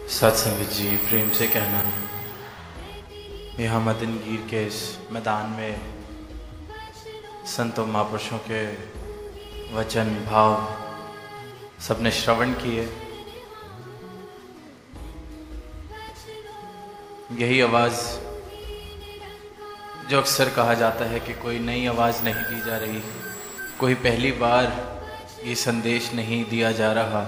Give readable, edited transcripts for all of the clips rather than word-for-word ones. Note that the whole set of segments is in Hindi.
सत्संग जी प्रेम से कहना, यहाँ मदनगीर के इस मैदान में संतों महापुरुषों के वचन भाव सबने श्रवण किए। यही आवाज़ जो अक्सर कहा जाता है कि कोई नई आवाज़ नहीं दी जा रही, कोई पहली बार ये संदेश नहीं दिया जा रहा।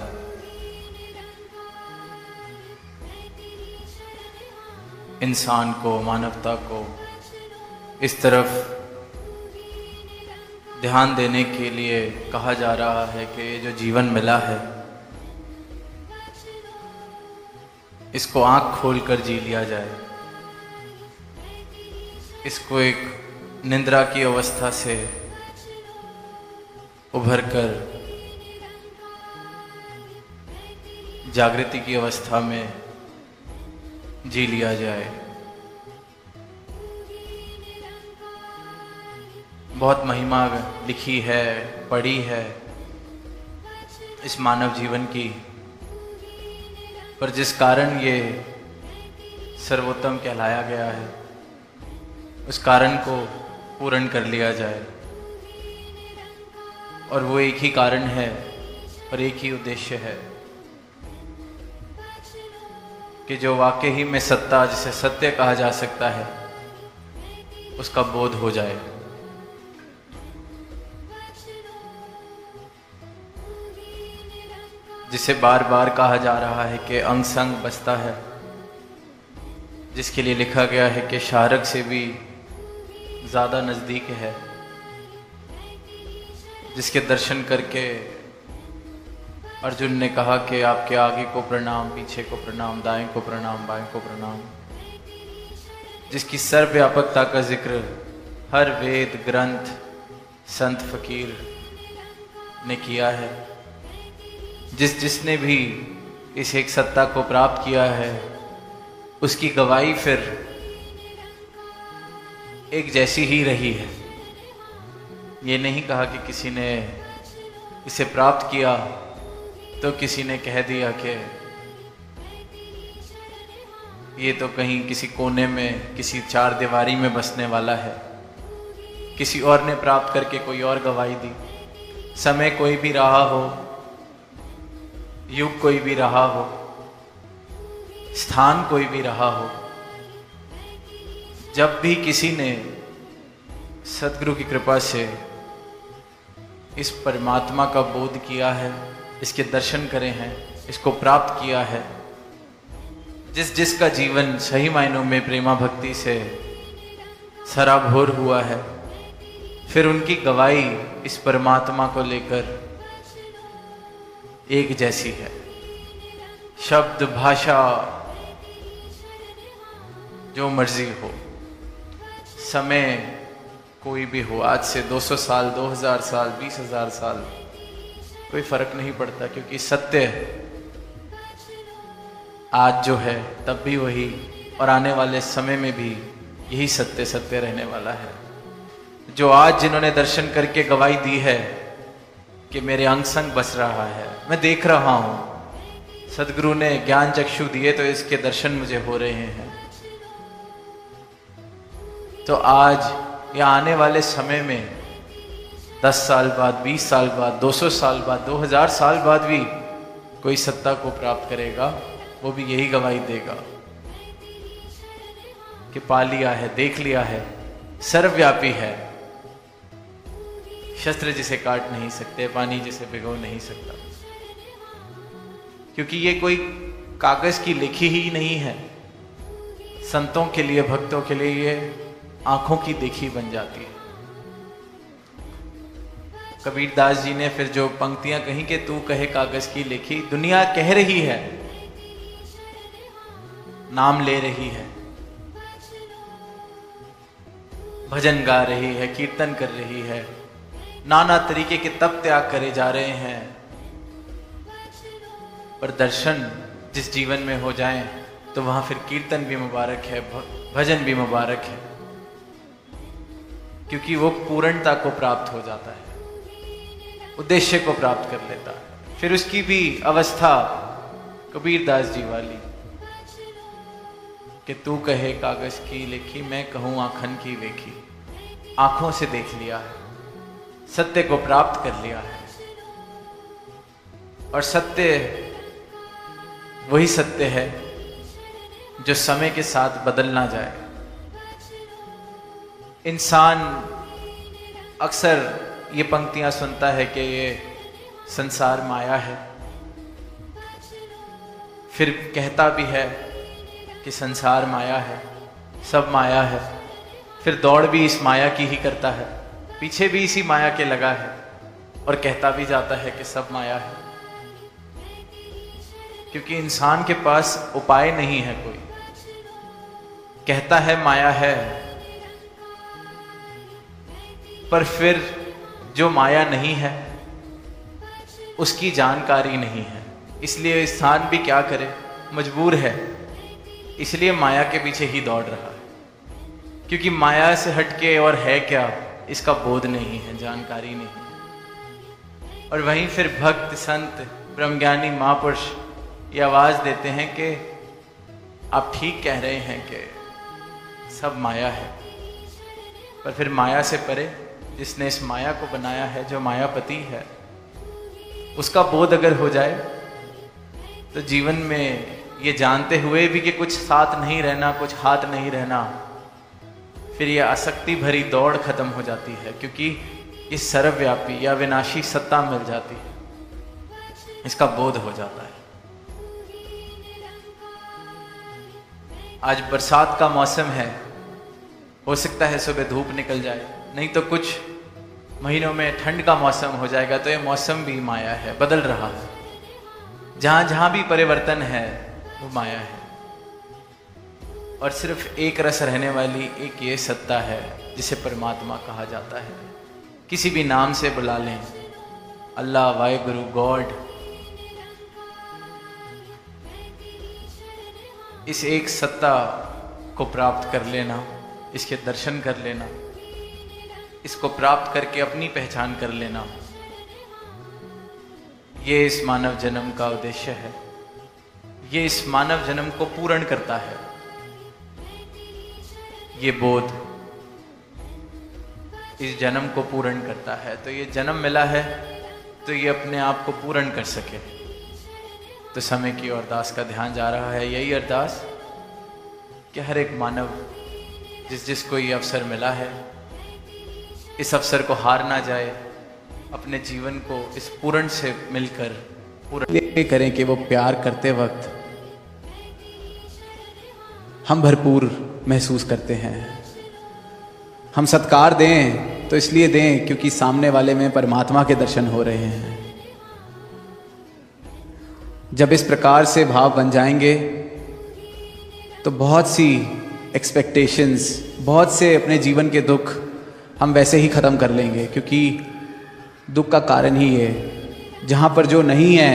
इंसान को, मानवता को इस तरफ ध्यान देने के लिए कहा जा रहा है कि जो जीवन मिला है इसको आंख खोलकर जी लिया जाए, इसको एक निंद्रा की अवस्था से उभरकर जागृति की अवस्था में जी लिया जाए। बहुत महिमा लिखी है, पढ़ी है इस मानव जीवन की, पर जिस कारण ये सर्वोत्तम कहलाया गया है उस कारण को पूर्ण कर लिया जाए। और वो एक ही कारण है और एक ही उद्देश्य है कि जो वाकई ही में सत्ता, जिसे सत्य कहा जा सकता है, उसका बोध हो जाए। जिसे बार बार कहा जा रहा है कि अंग संग बसता है, जिसके लिए लिखा गया है कि शारक से भी ज़्यादा नज़दीक है, जिसके दर्शन करके अर्जुन ने कहा कि आपके आगे को प्रणाम, पीछे को प्रणाम, दाएं को प्रणाम, बाएं को प्रणाम, जिसकी सर्वव्यापकता का जिक्र हर वेद ग्रंथ, संत फकीर ने किया है। जिसने भी इस एक सत्ता को प्राप्त किया है उसकी गवाही फिर एक जैसी ही रही है। ये नहीं कहा कि किसी ने इसे प्राप्त किया तो किसी ने कह दिया कि ये तो कहीं किसी कोने में, किसी चार दीवारी में बसने वाला है। किसी और ने प्राप्त करके कोई और गवाही दी। समय कोई भी रहा हो, युग कोई भी रहा हो, स्थान कोई भी रहा हो, जब भी किसी ने सद्गुरु की कृपा से इस परमात्मा का बोध किया है, इसके दर्शन करे हैं, इसको प्राप्त किया है, जिसका जीवन सही मायनों में प्रेमा भक्ति से सराबोर हुआ है, फिर उनकी गवाही इस परमात्मा को लेकर एक जैसी है। शब्द भाषा जो मर्जी हो, समय कोई भी हो, आज से 200 साल, 2000 साल, 20,000 साल, कोई फर्क नहीं पड़ता, क्योंकि सत्य आज जो है तब भी वही, और आने वाले समय में भी यही सत्य रहने वाला है। जो आज जिन्होंने दर्शन करके गवाही दी है कि मेरे अंग संग बस रहा है, मैं देख रहा हूं, सदगुरु ने ज्ञान चक्षु दिए तो इसके दर्शन मुझे हो रहे हैं, तो आज या आने वाले समय में 10 साल बाद, 20 साल बाद, 200 साल बाद, 2000 साल बाद भी कोई सत्ता को प्राप्त करेगा, वो भी यही गवाही देगा कि पा लिया है, देख लिया है, सर्वव्यापी है, शस्त्र जिसे काट नहीं सकते, पानी जिसे भिगो नहीं सकता, क्योंकि ये कोई कागज की लिखी ही नहीं है। संतों के लिए, भक्तों के लिए ये आंखों की देखी बन जाती है। कबीरदास जी ने फिर जो पंक्तियां कही कि तू कहे कागज की लिखी, दुनिया कह रही है, नाम ले रही है, भजन गा रही है, कीर्तन कर रही है, नाना तरीके के तप त्याग करे जा रहे हैं, पर दर्शन जिस जीवन में हो जाएं तो वहां फिर कीर्तन भी मुबारक है, भजन भी मुबारक है, क्योंकि वो पूर्णता को प्राप्त हो जाता है, उद्देश्य को प्राप्त कर लेता है। फिर उसकी भी अवस्था कबीरदास जी वाली कि तू कहे कागज की लिखी, मैं कहूँ आँखन की देखी। आंखों से देख लिया है, सत्य को प्राप्त कर लिया है, और सत्य वही सत्य है जो समय के साथ बदल ना जाए। इंसान अक्सर ये पंक्तियां सुनता है कि ये संसार माया है, फिर कहता भी है कि संसार माया है, सब माया है, फिर दौड़ भी इस माया की ही करता है, पीछे भी इसी माया के लगा है, और कहता भी जाता है कि सब माया है। क्योंकि इंसान के पास उपाय नहीं है कोई। कहता है माया है, पर फिर जो माया नहीं है उसकी जानकारी नहीं है, इसलिए इंसान भी क्या करे, मजबूर है, इसलिए माया के पीछे ही दौड़ रहा है। क्योंकि माया से हटके और है क्या इसका बोध नहीं है, जानकारी नहीं है। और वहीं फिर भक्त, संत, ब्रह्मज्ञानी, महापुरुष ये आवाज देते हैं कि आप ठीक कह रहे हैं कि सब माया है, पर फिर माया से परे जिसने इस माया को बनाया है, जो मायापति है, उसका बोध अगर हो जाए तो जीवन में ये जानते हुए भी कि कुछ साथ नहीं रहना, कुछ हाथ नहीं रहना, फिर ये आसक्ति भरी दौड़ खत्म हो जाती है। क्योंकि ये सर्वव्यापी या विनाशी सत्ता मिल जाती है, इसका बोध हो जाता है। आज बरसात का मौसम है, हो सकता है सुबह धूप निकल जाए, नहीं तो कुछ महीनों में ठंड का मौसम हो जाएगा। तो ये मौसम भी माया है, बदल रहा है। जहां जहां भी परिवर्तन है वो माया है। और सिर्फ एक रस रहने वाली एक ये सत्ता है जिसे परमात्मा कहा जाता है। किसी भी नाम से बुला लें, अल्लाह, वाहिगुरु, गॉड, इस एक सत्ता को प्राप्त कर लेना, इसके दर्शन कर लेना, इसको प्राप्त करके अपनी पहचान कर लेना, ये इस मानव जन्म का उद्देश्य है। ये इस मानव जन्म को पूर्ण करता है। ये बोध इस जन्म को पूर्ण करता है। तो ये जन्म मिला है तो ये अपने आप को पूर्ण कर सके। तो समय की अरदास का ध्यान जा रहा है, यही अरदास कि हर एक मानव जिसको ये अवसर मिला है, इस अवसर को हार ना जाए, अपने जीवन को इस पूर्ण से मिलकर पूर्ण करें कि वो प्यार करते वक्त हम भरपूर महसूस करते हैं। हम सत्कार दें तो इसलिए दें क्योंकि सामने वाले में परमात्मा के दर्शन हो रहे हैं। जब इस प्रकार से भाव बन जाएंगे तो बहुत सी एक्सपेक्टेशंस, बहुत से अपने जीवन के दुख हम वैसे ही ख़त्म कर लेंगे। क्योंकि दुख का कारण ही है, जहाँ पर जो नहीं है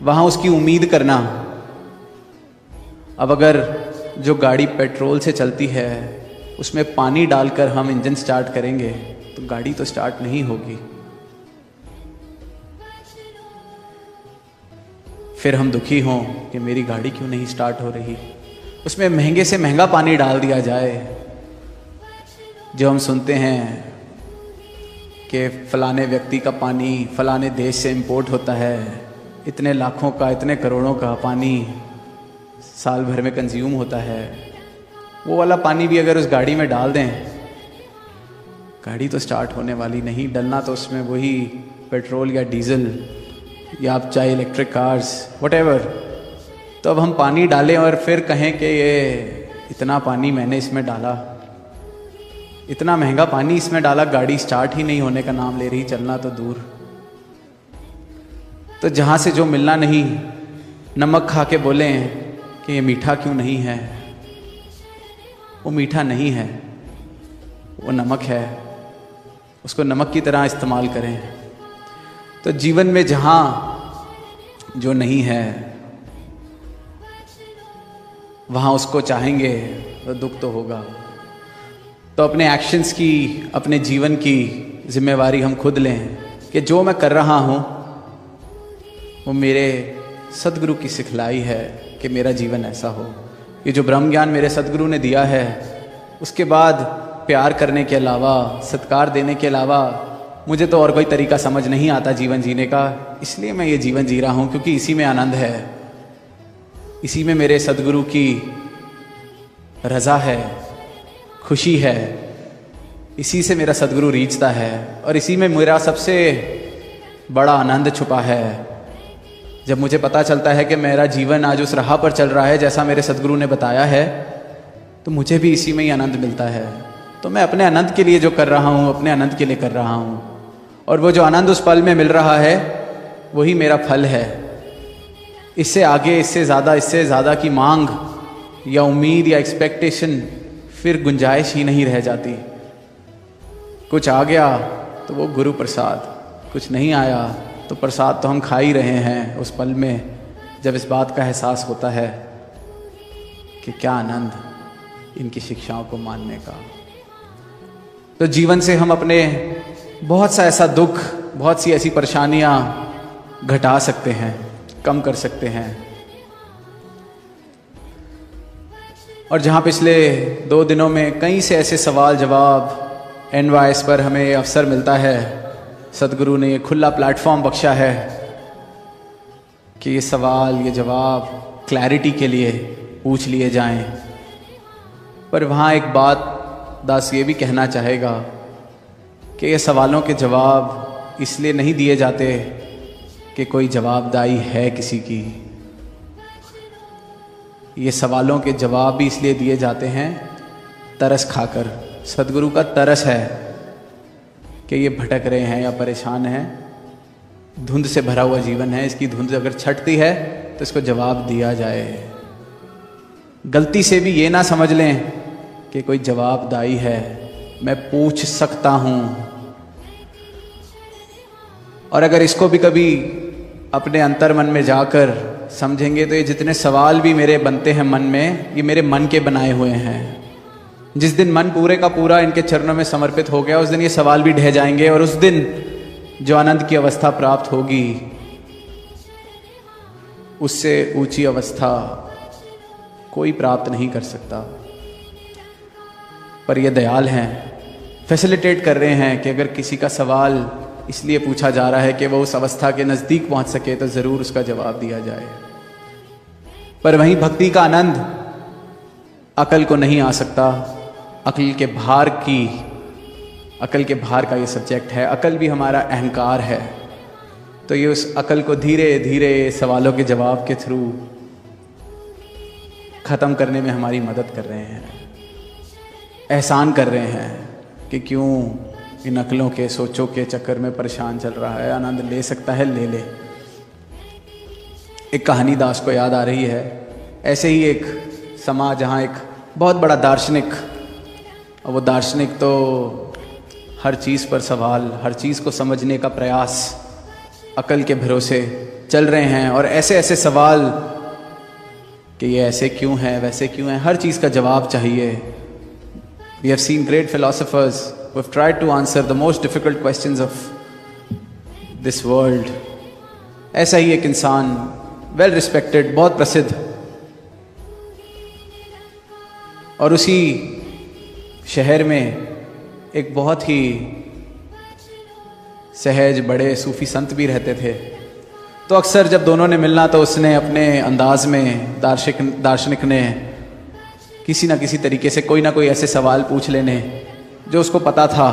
वहाँ उसकी उम्मीद करना। अब अगर जो गाड़ी पेट्रोल से चलती है उसमें पानी डालकर हम इंजन स्टार्ट करेंगे तो गाड़ी तो स्टार्ट नहीं होगी। फिर हम दुखी हों कि मेरी गाड़ी क्यों नहीं स्टार्ट हो रही। उसमें महंगे से महंगा पानी डाल दिया जाए। जो हम सुनते हैं कि फलाने व्यक्ति का पानी फलाने देश से इंपोर्ट होता है, इतने लाखों का, इतने करोड़ों का पानी साल भर में कंज्यूम होता है। वो वाला पानी भी अगर उस गाड़ी में डाल दें, गाड़ी तो स्टार्ट होने वाली नहीं। डलना तो उसमें वही पेट्रोल या डीजल या आप चाहे इलेक्ट्रिक कार्स, व्हाटएवर। तो अब हम पानी डालें और फिर कहें कि ये इतना पानी मैंने इसमें डाला, इतना महंगा पानी इसमें डाला, गाड़ी स्टार्ट ही नहीं होने का नाम ले रही, चलना तो दूर। तो जहाँ से जो मिलना नहीं, नमक खा के बोलें कि ये मीठा क्यों नहीं है, वो मीठा नहीं है, वो नमक है, उसको नमक की तरह इस्तेमाल करें। तो जीवन में जहाँ जो नहीं है वहाँ उसको चाहेंगे तो दुख तो होगा। तो अपने एक्शंस की, अपने जीवन की जिम्मेवारी हम खुद लें कि जो मैं कर रहा हूँ वो मेरे सदगुरु की सिखलाई है कि मेरा जीवन ऐसा हो। ये जो ब्रह्म ज्ञान मेरे सदगुरु ने दिया है, उसके बाद प्यार करने के अलावा, सत्कार देने के अलावा मुझे तो और कोई तरीका समझ नहीं आता जीवन जीने का। इसलिए मैं ये जीवन जी रहा हूँ, क्योंकि इसी में आनंद है, इसी में मेरे सदगुरु की रज़ा है, खुशी है, इसी से मेरा सदगुरु रीझता है और इसी में मेरा सबसे बड़ा आनंद छुपा है। जब मुझे पता चलता है कि मेरा जीवन आज उस राह पर चल रहा है जैसा मेरे सदगुरु ने बताया है, तो मुझे भी इसी में ही आनंद मिलता है। तो मैं अपने आनंद के लिए जो कर रहा हूँ, अपने आनंद के लिए कर रहा हूँ, और वो जो आनंद उस पल में मिल रहा है वही मेरा फल है। इससे आगे, इससे ज़्यादा की मांग या उम्मीद या एक्सपेक्टेशन फिर गुंजाइश ही नहीं रह जाती। कुछ आ गया तो वो गुरु प्रसाद, कुछ नहीं आया तो प्रसाद तो हम खा ही रहे हैं उस पल में, जब इस बात का एहसास होता है कि क्या आनंद इनकी शिक्षाओं को मानने का। तो जीवन से हम अपने बहुत सा ऐसा दुख, बहुत सी ऐसी परेशानियां घटा सकते हैं, कम कर सकते हैं। और जहां पिछले 2 दिनों में कई से ऐसे सवाल जवाब NYS पर हमें अवसर मिलता है, सदगुरु ने ये खुला प्लेटफॉर्म बख्शा है कि ये सवाल, ये जवाब क्लैरिटी के लिए पूछ लिए जाएं। पर वहाँ एक बात दास ये भी कहना चाहेगा कि ये सवालों के जवाब इसलिए नहीं दिए जाते कि कोई जवाबदाई है किसी की। ये सवालों के जवाब भी इसलिए दिए जाते हैं तरस खाकर। सदगुरु का तरस है कि ये भटक रहे हैं या परेशान हैं, धुंध से भरा हुआ जीवन है, इसकी धुंध अगर छटती है तो इसको जवाब दिया जाए। गलती से भी ये ना समझ लें कि कोई जवाबदाई है, मैं पूछ सकता हूँ। और अगर इसको भी कभी अपने अंतर मन में जाकर समझेंगे तो ये जितने सवाल भी मेरे बनते हैं मन में, ये मेरे मन के बनाए हुए हैं। जिस दिन मन पूरे का पूरा इनके चरणों में समर्पित हो गया, उस दिन ये सवाल भी ढह जाएंगे और उस दिन जो आनंद की अवस्था प्राप्त होगी, उससे ऊंची अवस्था कोई प्राप्त नहीं कर सकता। पर ये दयाल हैं, फैसिलिटेट कर रहे हैं कि अगर किसी का सवाल इसलिए पूछा जा रहा है कि वो उस अवस्था के नज़दीक पहुंच सके तो ज़रूर उसका जवाब दिया जाए। पर वहीं भक्ति का आनंद अकल को नहीं आ सकता। अकल के भार का ये सब्जेक्ट है। अकल भी हमारा अहंकार है, तो ये उस अकल को धीरे धीरे सवालों के जवाब के थ्रू ख़त्म करने में हमारी मदद कर रहे हैं, एहसान कर रहे हैं कि क्यों इन अकलों के सोचों के चक्कर में परेशान चल रहा है। आनंद ले सकता है, ले ले। एक कहानी दास को याद आ रही है। ऐसे ही एक समाज जहाँ एक बहुत बड़ा दार्शनिक, और वो दार्शनिक तो हर चीज़ पर सवाल, हर चीज़ को समझने का प्रयास अकल के भरोसे चल रहे हैं, और ऐसे ऐसे सवाल कि ये ऐसे क्यों है, वैसे क्यों है, हर चीज़ का जवाब चाहिए। We have seen great philosophers who have tried to answer the most difficult questions of this world. ऐसा ही एक इंसान, वेल रिस्पेक्टेड, बहुत प्रसिद्ध, और उसी शहर में एक बहुत ही सहज बड़े सूफी संत भी रहते थे। तो अक्सर जब दोनों ने मिलना तो उसने अपने अंदाज में, दार्शनिक ने किसी ना किसी तरीके से कोई ना कोई ऐसे सवाल पूछ लेने जो उसको पता था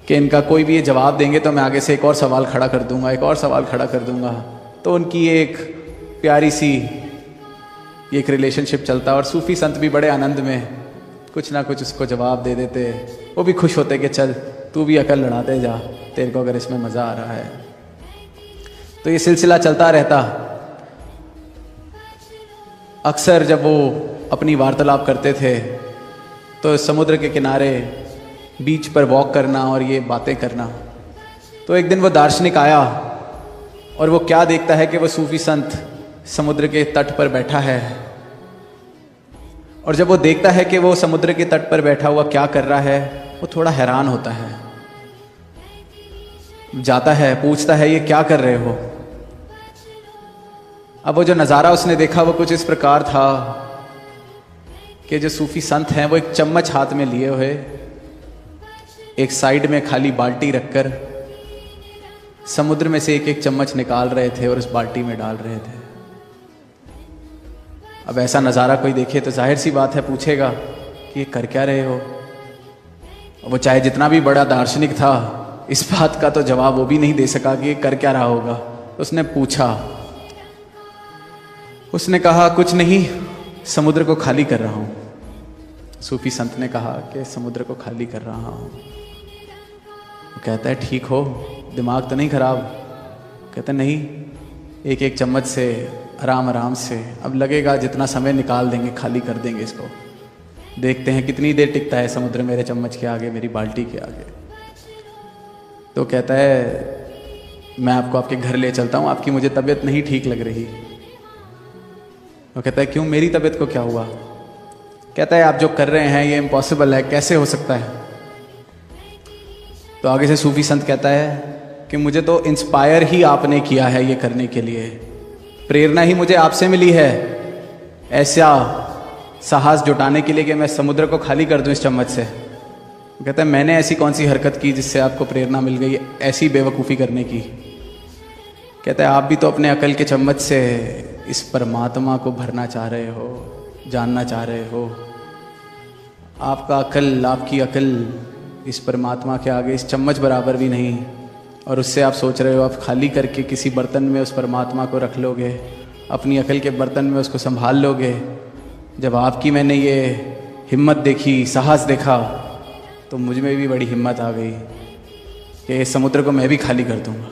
कि इनका कोई भी ये जवाब देंगे तो मैं आगे से एक और सवाल खड़ा कर दूंगा, एक और सवाल खड़ा कर दूंगा। तो उनकी एक प्यारी सी एक रिलेशनशिप चलता, और सूफी संत भी बड़े आनंद में कुछ ना कुछ उसको जवाब दे देते। वो भी खुश होते कि चल तू भी अकल लड़ाते जा, तेरे को अगर इसमें मज़ा आ रहा है। तो ये सिलसिला चलता रहता। अक्सर जब वो अपनी वार्तालाप करते थे तो समुद्र के किनारे बीच पर वॉक करना और ये बातें करना। तो एक दिन वो दार्शनिक आया और वो क्या देखता है कि वो सूफी संत समुद्र के तट पर बैठा है, और जब वो देखता है कि वो समुद्र के तट पर बैठा हुआ क्या कर रहा है, वो थोड़ा हैरान होता है। जाता है, पूछता है ये क्या कर रहे हो। अब वो जो नज़ारा उसने देखा वो कुछ इस प्रकार था कि जो सूफी संत हैं वो एक चम्मच हाथ में लिए हुए एक साइड में खाली बाल्टी रखकर समुद्र में से एक एक चम्मच निकाल रहे थे और उस बाल्टी में डाल रहे थे। अब ऐसा नज़ारा कोई देखे तो जाहिर सी बात है पूछेगा कि ये कर क्या रहे हो। वो चाहे जितना भी बड़ा दार्शनिक था, इस बात का तो जवाब वो भी नहीं दे सका कि ये कर क्या रहा होगा। उसने पूछा, उसने कहा कुछ नहीं, समुद्र को खाली कर रहा हूं। सूफी संत ने कहा कि समुद्र को खाली कर रहा हूं। वो कहता है ठीक हो, दिमाग तो नहीं खराब? कहता नहीं, एक एक चम्मच से आराम आराम से, अब लगेगा जितना समय निकाल देंगे खाली कर देंगे इसको, देखते हैं कितनी देर टिकता है समुद्र मेरे चम्मच के आगे, मेरी बाल्टी के आगे। तो कहता है मैं आपको आपके घर ले चलता हूं, आपकी मुझे तबीयत नहीं ठीक लग रही। वो कहता है क्यों, मेरी तबीयत को क्या हुआ? कहता है आप जो कर रहे हैं ये इम्पॉसिबल है, कैसे हो सकता है? तो आगे से सूफी संत कहता है कि मुझे तो इंस्पायर ही आपने किया है ये करने के लिए, प्रेरणा ही मुझे आपसे मिली है ऐसा साहस जुटाने के लिए कि मैं समुद्र को खाली कर दूं इस चम्मच से। कहता है मैंने ऐसी कौन सी हरकत की जिससे आपको प्रेरणा मिल गई ऐसी बेवकूफ़ी करने की? कहता है आप भी तो अपने अकल के चम्मच से इस परमात्मा को भरना चाह रहे हो, जानना चाह रहे हो। आपका अकल, आपकी अकल इस परमात्मा के आगे इस चम्मच बराबर भी नहीं, और उससे आप सोच रहे हो आप खाली करके किसी बर्तन में उस परमात्मा को रख लोगे, अपनी अकल के बर्तन में उसको संभाल लोगे। जब आपकी मैंने ये हिम्मत देखी, साहस देखा, तो मुझ में भी बड़ी हिम्मत आ गई कि इस समुद्र को मैं भी खाली कर दूंगा।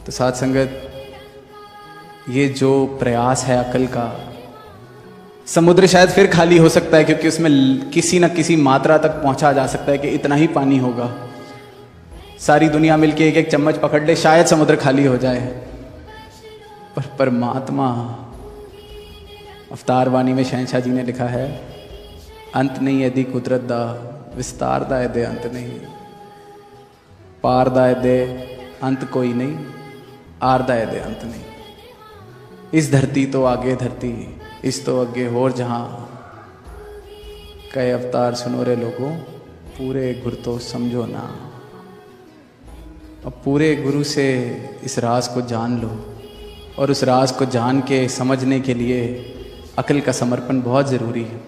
तो साथ संगत, ये जो प्रयास है अकल का, समुद्र शायद फिर खाली हो सकता है क्योंकि उसमें किसी न किसी मात्रा तक पहुंचा जा सकता है कि इतना ही पानी होगा। सारी दुनिया मिलके एक एक चम्मच पकड़ ले, शायद समुद्र खाली हो जाए। पर परमात्मा, अवतार वाणी में शहंशाह जी ने लिखा है, अंत नहीं यदि कुदरत दा, विस्तार दा दे अंत नहीं, पार दा दे अंत कोई नहीं, आर दा दे अंत नहीं। इस धरती तो आगे धरती, इस तो अगे होर जहां, कई अवतार सुनो रे लोगों, पूरे गुरु तो समझो ना। अब पूरे गुरु से इस राज को जान लो, और उस राज को जान के समझने के लिए अकल का समर्पण बहुत ज़रूरी है।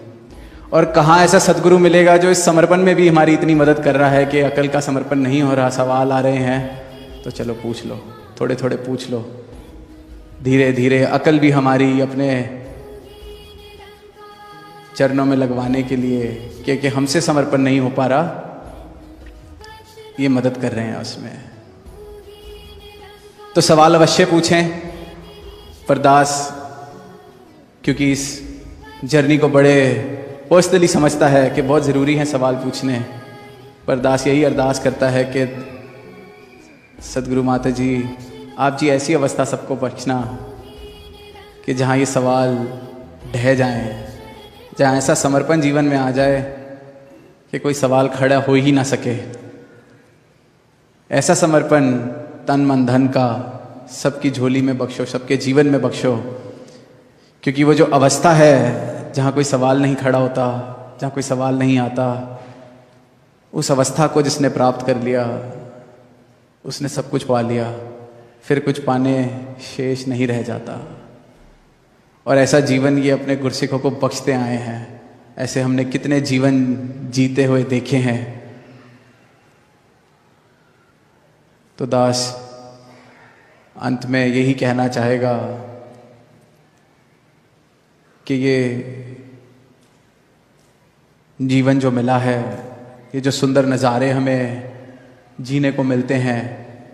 और कहाँ ऐसा सदगुरु मिलेगा जो इस समर्पण में भी हमारी इतनी मदद कर रहा है कि अकल का समर्पण नहीं हो रहा, सवाल आ रहे हैं तो चलो पूछ लो, थोड़े थोड़े पूछ लो, धीरे धीरे अकल भी हमारी अपने चरणों में लगवाने के लिए, क्योंकि हमसे समर्पण नहीं हो पा रहा, ये मदद कर रहे हैं उसमें। तो सवाल अवश्य पूछें। पर दास क्योंकि इस जर्नी को बड़े पर्सनली समझता है कि बहुत ज़रूरी है सवाल पूछने, पर दास यही अरदास करता है कि सदगुरु माता जी, आप जी ऐसी अवस्था सबको बख्शना कि जहाँ ये सवाल ढह जाएं, जहाँ ऐसा समर्पण जीवन में आ जाए कि कोई सवाल खड़ा हो ही ना सके। ऐसा समर्पण तन मन धन का सबकी झोली में बख्शो, सबके जीवन में बख्शो। क्योंकि वो जो अवस्था है जहाँ कोई सवाल नहीं खड़ा होता, जहाँ कोई सवाल नहीं आता, उस अवस्था को जिसने प्राप्त कर लिया उसने सब कुछ पा लिया, फिर कुछ पाने शेष नहीं रह जाता। और ऐसा जीवन ये अपने गुरसिखों को बख्शते आए हैं। ऐसे हमने कितने जीवन जीते हुए देखे हैं। तो दास अंत में यही कहना चाहेगा कि ये जीवन जो मिला है, ये जो सुंदर नज़ारे हमें जीने को मिलते हैं,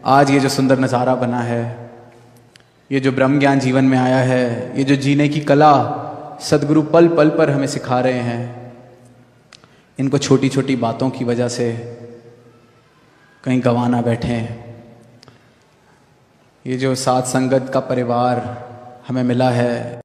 आज ये जो सुंदर नज़ारा बना है, ये जो ब्रह्म ज्ञान जीवन में आया है, ये जो जीने की कला सदगुरु पल पल पर हमें सिखा रहे हैं, इनको छोटी छोटी बातों की वजह से कहीं गंवाना बैठे। ये जो साथ संगत का परिवार हमें मिला है,